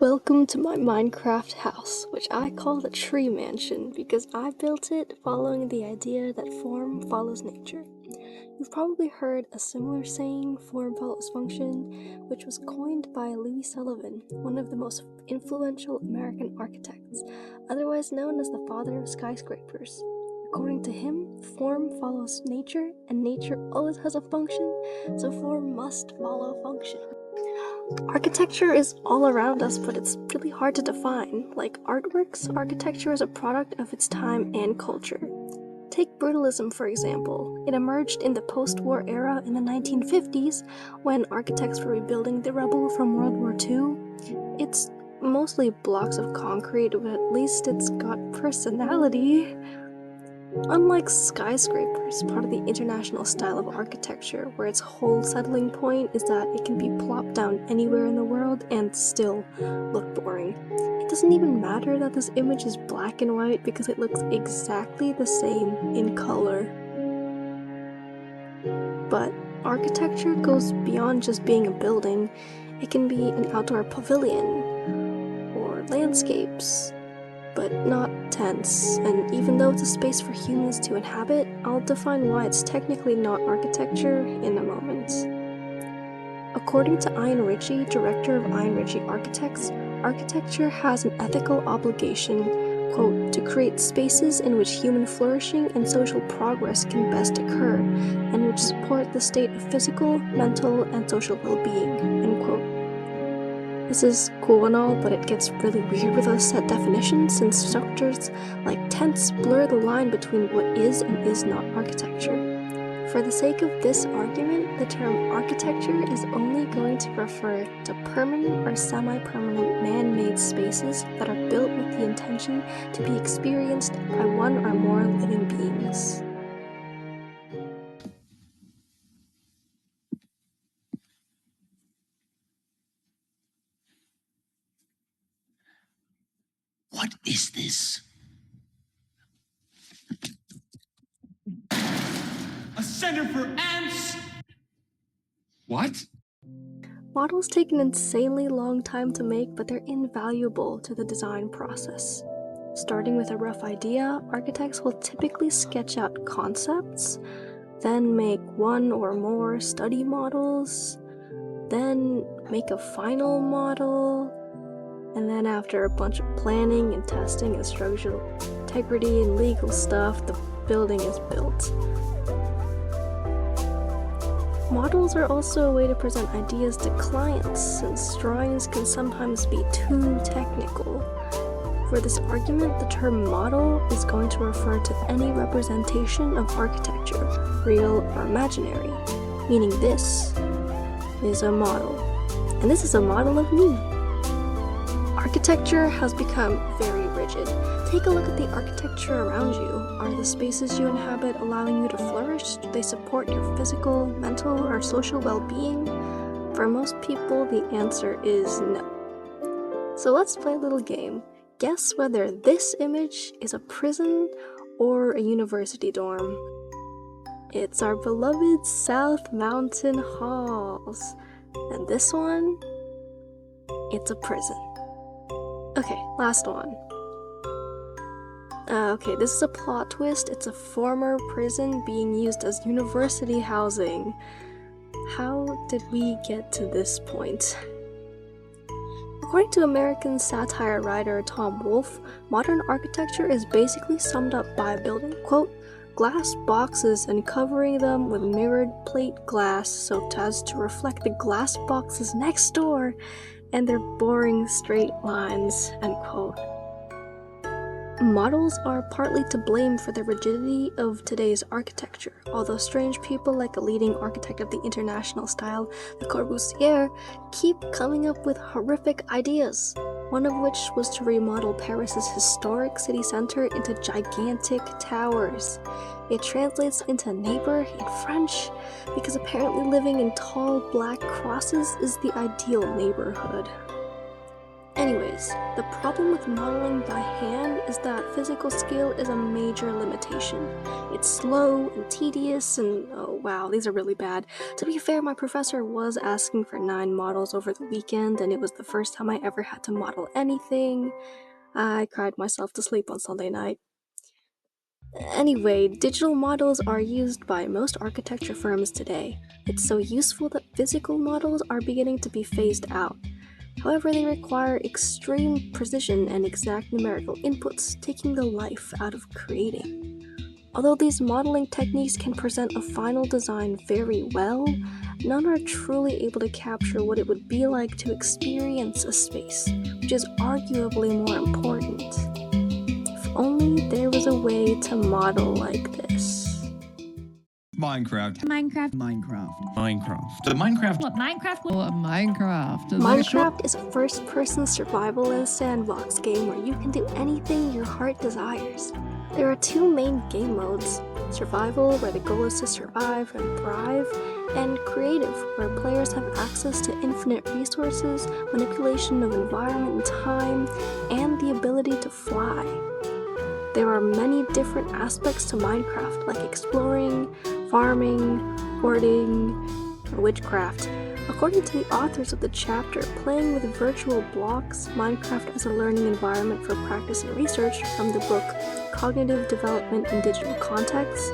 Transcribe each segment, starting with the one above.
Welcome to my Minecraft house, which I call the Tree Mansion because I built it following the idea that form follows nature. You've probably heard a similar saying, form follows function, which was coined by Louis Sullivan, one of the most influential American architects, otherwise known as the father of skyscrapers. According to him, form follows nature, and nature always has a function, so form must follow function. Architecture is all around us, but it's really hard to define. Like artworks, architecture is a product of its time and culture. Take brutalism, for example. It emerged in the post-war era in the 1950s when architects were rebuilding the rubble from World War II. It's mostly blocks of concrete, but at least it's got personality. Unlike skyscrapers, part of the international style of architecture, where its whole settling point is that it can be plopped down anywhere in the world and still look boring. It doesn't even matter that this image is black and white because it looks exactly the same in color. But architecture goes beyond just being a building. It can be an outdoor pavilion or landscapes, but not tents, and even though it's a space for humans to inhabit, I'll define why it's technically not architecture in a moment. According to Ian Ritchie, director of Ian Ritchie Architects, architecture has an ethical obligation, quote, to create spaces in which human flourishing and social progress can best occur, and which support the state of physical, mental, and social well-being, end quote. This is cool and all, but it gets really weird with a set definition since structures like tents blur the line between what is and is not architecture. For the sake of this argument, the term architecture is only going to refer to permanent or semi-permanent man-made spaces that are built with the intention to be experienced by one or more living beings. What is this? A center for ants? What? Models take an insanely long time to make, but they're invaluable to the design process. Starting with a rough idea, architects will typically sketch out concepts, then make one or more study models, then make a final model, and then after a bunch of planning and testing and structural integrity and legal stuff, the building is built. Models are also a way to present ideas to clients, since drawings can sometimes be too technical. For this argument, the term model is going to refer to any representation of architecture, real or imaginary, meaning this is a model, and this is a model of me. Architecture has become very rigid. Take a look at the architecture around you. Are the spaces you inhabit allowing you to flourish? Do they support your physical, mental, or social well-being? For most people, the answer is no. So let's play a little game. Guess whether this image is a prison or a university dorm. It's our beloved South Mountain Halls. And this one, it's a prison. Okay, last one. Okay, this is a plot twist. It's a former prison being used as university housing. How did we get to this point? According to American satire writer Tom Wolfe, modern architecture is basically summed up by building, quote, glass boxes and covering them with mirrored plate glass so as to reflect the glass boxes next door and their boring straight lines, end quote. Models are partly to blame for the rigidity of today's architecture, although strange people like a leading architect of the international style, Le Corbusier, keep coming up with horrific ideas, one of which was to remodel Paris's historic city center into gigantic towers. It translates into neighbor in French, because apparently living in tall black crosses is the ideal neighborhood. Anyways, the problem with modeling by hand is that physical skill is a major limitation. It's slow and tedious and, wow, these are really bad. To be fair, my professor was asking for 9 models over the weekend, and it was the first time I ever had to model anything. I cried myself to sleep on Sunday night. Anyway, digital models are used by most architecture firms today. It's so useful that physical models are beginning to be phased out. However, they require extreme precision and exact numerical inputs, taking the life out of creating. Although these modeling techniques can present a final design very well, none are truly able to capture what it would be like to experience a space, which is arguably more important. If only there was a way to model like this. Minecraft. Minecraft. The Minecraft. What Minecraft? What Minecraft? Minecraft is a first-person survivalist sandbox game where you can do anything your heart desires. There are 2 main game modes: survival, where the goal is to survive and thrive, and creative, where players have access to infinite resources, manipulation of environment and time, and the ability to fly. There are many different aspects to Minecraft, like exploring, farming, hoarding, or witchcraft. According to the authors of the chapter, playing with virtual blocks, Minecraft as a learning environment for practice and research from the book Cognitive Development in Digital Contexts,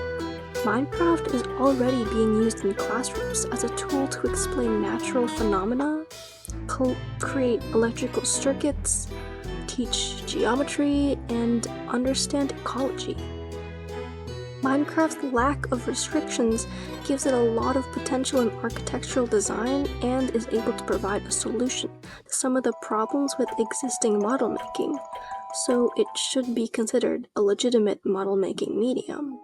Minecraft is already being used in classrooms as a tool to explain natural phenomena, create electrical circuits, teach geometry, and understand ecology. Minecraft's lack of restrictions gives it a lot of potential in architectural design and is able to provide a solution to some of the problems with existing model making, so it should be considered a legitimate model making medium.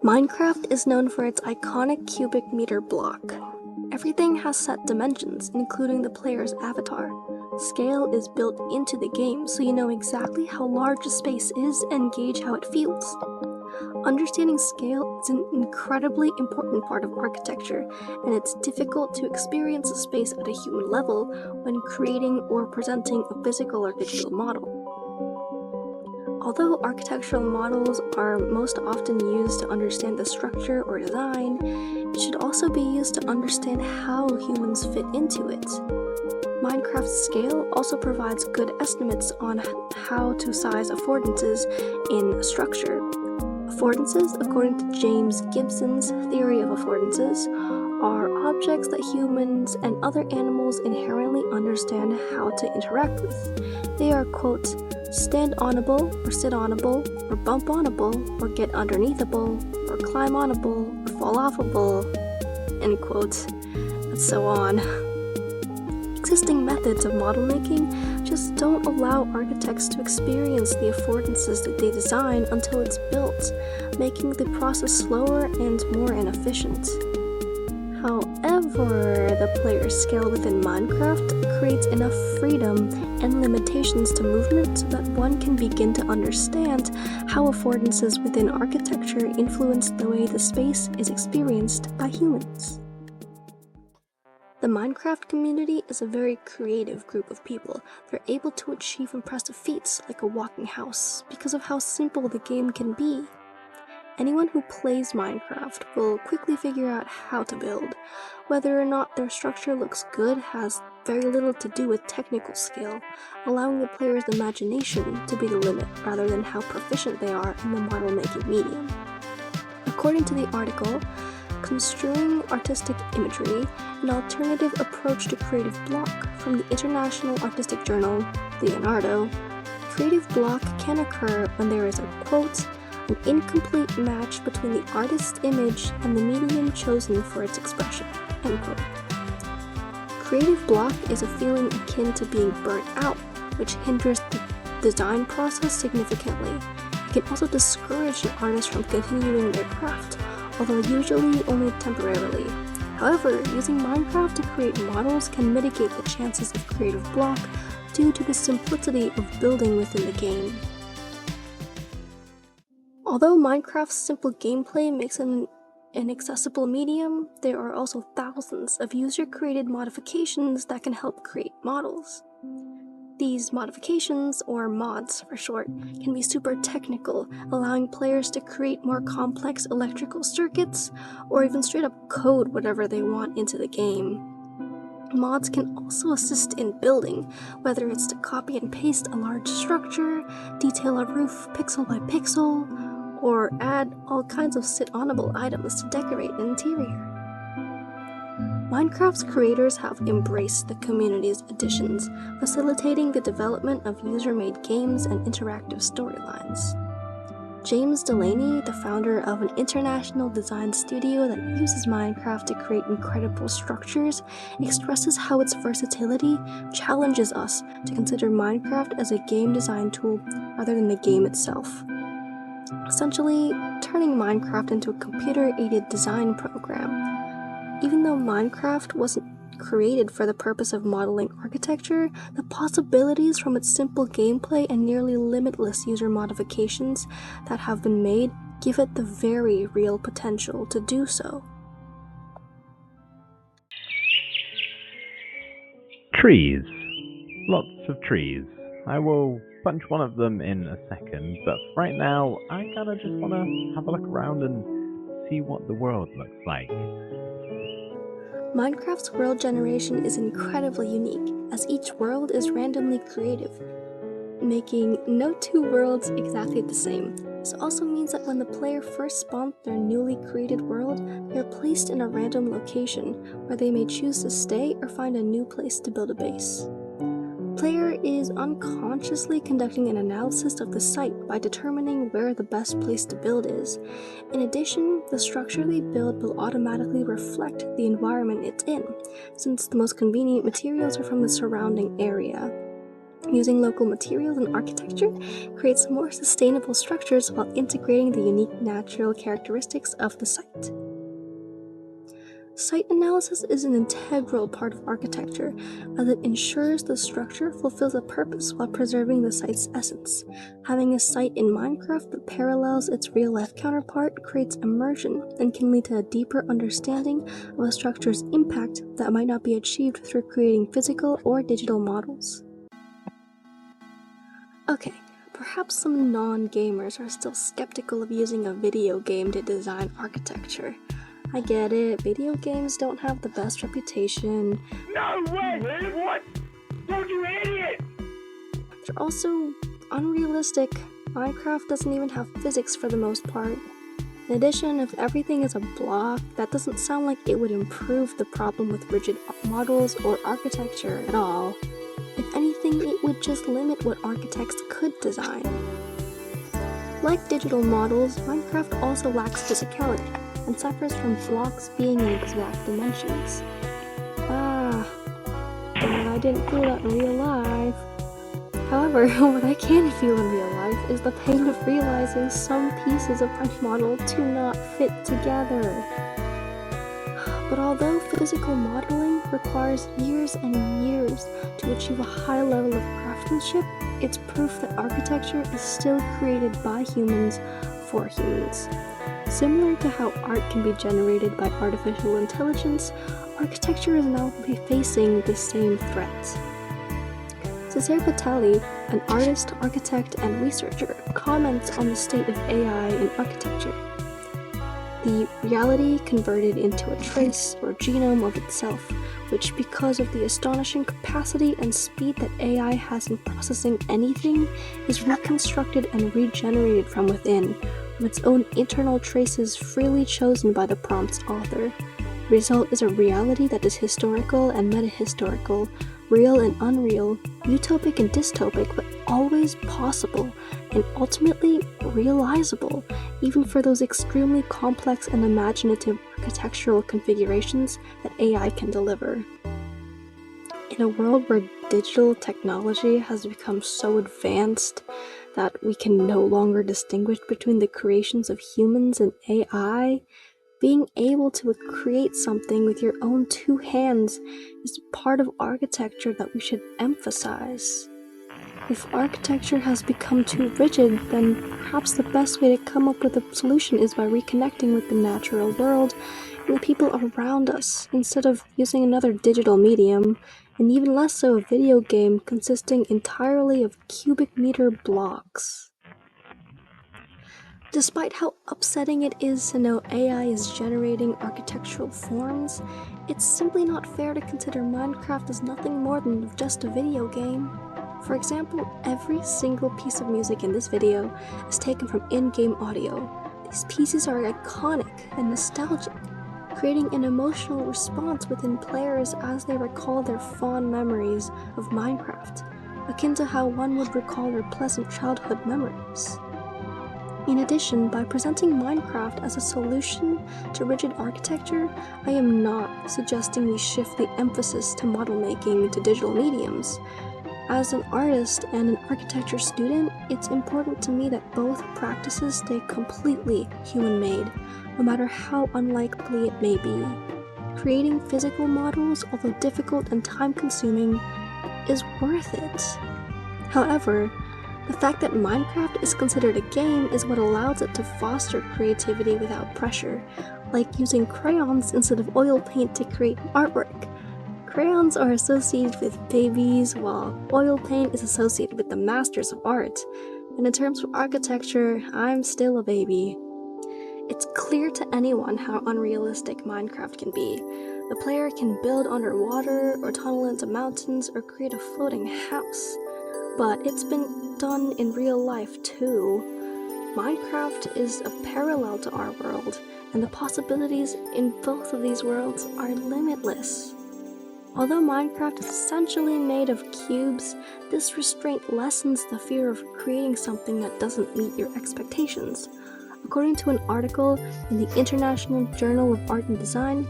Minecraft is known for its iconic cubic meter block. Everything has set dimensions, including the player's avatar. Scale is built into the game, so you know exactly how large a space is and gauge how it feels. Understanding scale is an incredibly important part of architecture, and it's difficult to experience a space at a human level when creating or presenting a physical or digital model. Although architectural models are most often used to understand the structure or design, it should also be used to understand how humans fit into it. Minecraft's scale also provides good estimates on how to size affordances in a structure. Affordances, according to James Gibson's theory of affordances, are objects that humans and other animals inherently understand how to interact with. They are, quote, stand-onable or sit-onable, or bump-onable, or get underneathable, or climb-onable, or fall-offable, end quote, and so on. Existing methods of model making just don't allow architects to experience the affordances that they design until it's built, making the process slower and more inefficient. However, the player's scale within Minecraft creates enough freedom and limitations to movement so that one can begin to understand how affordances within architecture influence the way the space is experienced by humans. The Minecraft community is a very creative group of people. They're able to achieve impressive feats like a walking house because of how simple the game can be. Anyone who plays Minecraft will quickly figure out how to build. Whether or not their structure looks good has very little to do with technical skill, allowing the player's imagination to be the limit rather than how proficient they are in the model making medium. According to the article, Construing Artistic Imagery, an alternative approach to creative block from the international artistic journal, Leonardo, creative block can occur when there is a, quote, an incomplete match between the artist's image and the medium chosen for its expression, end quote. Creative block is a feeling akin to being burnt out, which hinders the design process significantly. It can also discourage an artist from continuing their craft, although usually only temporarily. However, using Minecraft to create models can mitigate the chances of creative block due to the simplicity of building within the game. Although Minecraft's simple gameplay makes it an accessible medium, there are also thousands of user-created modifications that can help create models. These modifications, or mods for short, can be super technical, allowing players to create more complex electrical circuits, or even straight up code whatever they want into the game. Mods can also assist in building, whether it's to copy and paste a large structure, detail a roof pixel by pixel, or add all kinds of sit-onable items to decorate an interior. Minecraft's creators have embraced the community's additions, facilitating the development of user-made games and interactive storylines. James Delaney, the founder of an international design studio that uses Minecraft to create incredible structures, expresses how its versatility challenges us to consider Minecraft as a game design tool rather than the game itself. Essentially, turning Minecraft into a computer-aided design program. Even though Minecraft wasn't created for the purpose of modeling architecture, the possibilities from its simple gameplay and nearly limitless user modifications that have been made give it the very real potential to do so. Trees. Lots of trees. I will punch one of them in a second, but right now I kinda just wanna have a look around and see what the world looks like. Minecraft's world generation is incredibly unique, as each world is randomly creative, making no two worlds exactly the same. This also means that when the player first spawns their newly created world, they are placed in a random location, where they may choose to stay or find a new place to build a base. The player is unconsciously conducting an analysis of the site by determining where the best place to build is. In addition, the structure they build will automatically reflect the environment it's in, since the most convenient materials are from the surrounding area. Using local materials and architecture creates more sustainable structures while integrating the unique natural characteristics of the site. Site analysis is an integral part of architecture, as it ensures the structure fulfills a purpose while preserving the site's essence. Having a site in Minecraft that parallels its real-life counterpart creates immersion and can lead to a deeper understanding of a structure's impact that might not be achieved through creating physical or digital models. Okay, perhaps some non-gamers are still skeptical of using a video game to design architecture. I get it, video games don't have the best reputation. No way! What? Don't you idiot! They're also unrealistic. Minecraft doesn't even have physics for the most part. In addition, if everything is a block, that doesn't sound like it would improve the problem with rigid models or architecture at all. If anything, it would just limit what architects could design. Like digital models, Minecraft also lacks physicality and suffers from blocks being in exact dimensions. But I didn't feel that in real life. However, what I can feel in real life is the pain of realizing some pieces of my model do not fit together. But although physical modeling requires years and years to achieve a high level of craftsmanship, it's proof that architecture is still created by humans for humans. Similar to how art can be generated by artificial intelligence, architecture is now facing the same threat. Cesare Batali, an artist, architect, and researcher, comments on the state of AI in architecture. The reality converted into a trace or genome of itself, which, because of the astonishing capacity and speed that AI has in processing anything, is reconstructed and regenerated from within, with its own internal traces freely chosen by the prompt's author. The result is a reality that is historical and metahistorical, real and unreal, utopic and dystopic, but always possible, and ultimately realizable, even for those extremely complex and imaginative architectural configurations that AI can deliver. In a world where digital technology has become so advanced that we can no longer distinguish between the creations of humans and AI, being able to create something with your own two hands is part of architecture that we should emphasize. If architecture has become too rigid, then perhaps the best way to come up with a solution is by reconnecting with the natural world from the people around us instead of using another digital medium, and even less so a video game consisting entirely of cubic meter blocks. Despite how upsetting it is to know AI is generating architectural forms, it's simply not fair to consider Minecraft as nothing more than just a video game. For example, every single piece of music in this video is taken from in-game audio. These pieces are iconic and nostalgic, creating an emotional response within players as they recall their fond memories of Minecraft, akin to how one would recall their pleasant childhood memories. In addition, by presenting Minecraft as a solution to rigid architecture, I am not suggesting we shift the emphasis to model making to digital mediums. As an artist and an architecture student, it's important to me that both practices stay completely human-made, no matter how unlikely it may be. Creating physical models, although difficult and time-consuming, is worth it. However, the fact that Minecraft is considered a game is what allows it to foster creativity without pressure, like using crayons instead of oil paint to create artwork. Crayons are associated with babies, while oil paint is associated with the masters of art. And in terms of architecture, I'm still a baby. It's clear to anyone how unrealistic Minecraft can be. The player can build underwater, or tunnel into mountains, or create a floating house. But it's been done in real life too. Minecraft is a parallel to our world, and the possibilities in both of these worlds are limitless. Although Minecraft is essentially made of cubes, this restraint lessens the fear of creating something that doesn't meet your expectations. According to an article in the International Journal of Art and Design,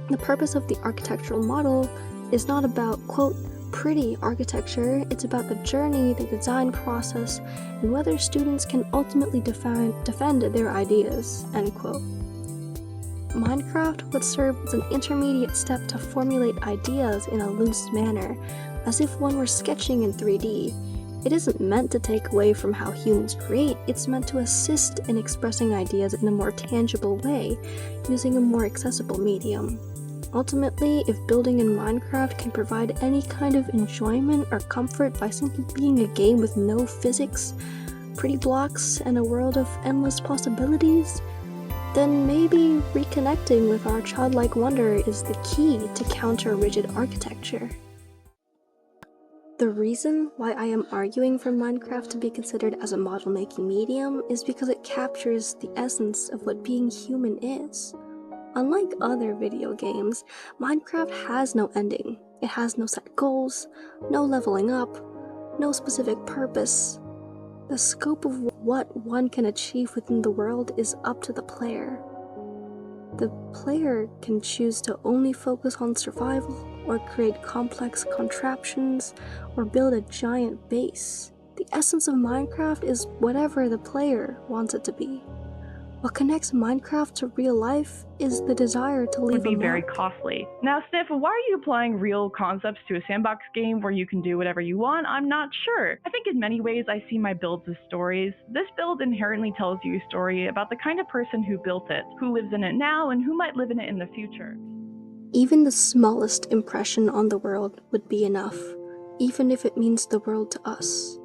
the purpose of the architectural model is not about, quote, pretty architecture, it's about the journey, the design process, and whether students can ultimately defend their ideas, end quote. Minecraft would serve as an intermediate step to formulate ideas in a loose manner, as if one were sketching in 3D. It isn't meant to take away from how humans create, it's meant to assist in expressing ideas in a more tangible way, using a more accessible medium. Ultimately, if building in Minecraft can provide any kind of enjoyment or comfort by simply being a game with no physics, pretty blocks, and a world of endless possibilities, then maybe reconnecting with our childlike wonder is the key to counter rigid architecture. The reason why I am arguing for Minecraft to be considered as a model-making medium is because it captures the essence of what being human is. Unlike other video games, Minecraft has no ending. It has no set goals, no leveling up, no specific purpose. The scope of what one can achieve within the world is up to the player. The player can choose to only focus on survival, or create complex contraptions, or build a giant base. The essence of Minecraft is whatever the player wants it to be. What connects Minecraft to real life is the desire to leave would be a very mark. costly. Now, Sniff, why are you applying real concepts to a sandbox game where you can do whatever you want? I'm not sure. I think in many ways I see my builds as stories. This build inherently tells you a story about the kind of person who built it, who lives in it now, and who might live in it in the future. Even the smallest impression on the world would be enough, even if it means the world to us.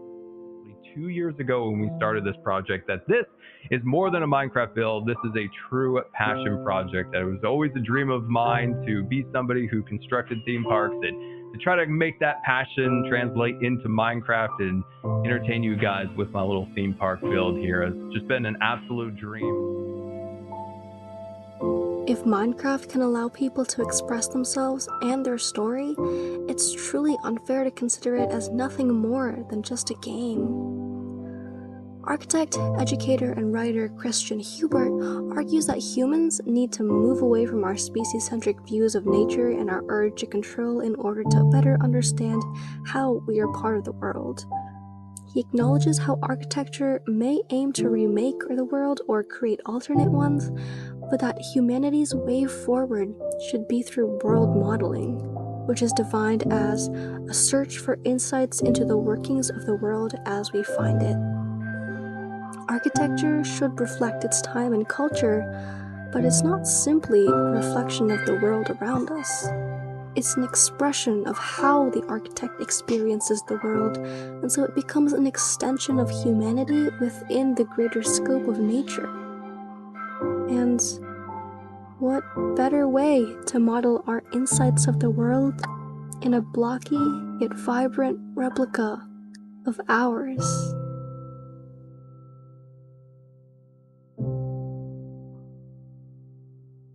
2 years ago when we started this project, that this is more than a Minecraft build. This is a true passion project. That it was always a dream of mine to be somebody who constructed theme parks and to try to make that passion translate into Minecraft and entertain you guys with my little theme park build here. It's just been an absolute dream. If Minecraft can allow people to express themselves and their story, it's truly unfair to consider it as nothing more than just a game. Architect, educator, and writer Christian Hubert argues that humans need to move away from our species-centric views of nature and our urge to control in order to better understand how we are part of the world. He acknowledges how architecture may aim to remake the world or create alternate ones, but that humanity's way forward should be through world modeling, which is defined as a search for insights into the workings of the world as we find it. Architecture should reflect its time and culture, But it's not simply a reflection of the world around us. It's an expression of how the architect experiences the world, and so it becomes an extension of humanity within the greater scope of nature. And what better way to model our insights of the world in a blocky yet vibrant replica of ours?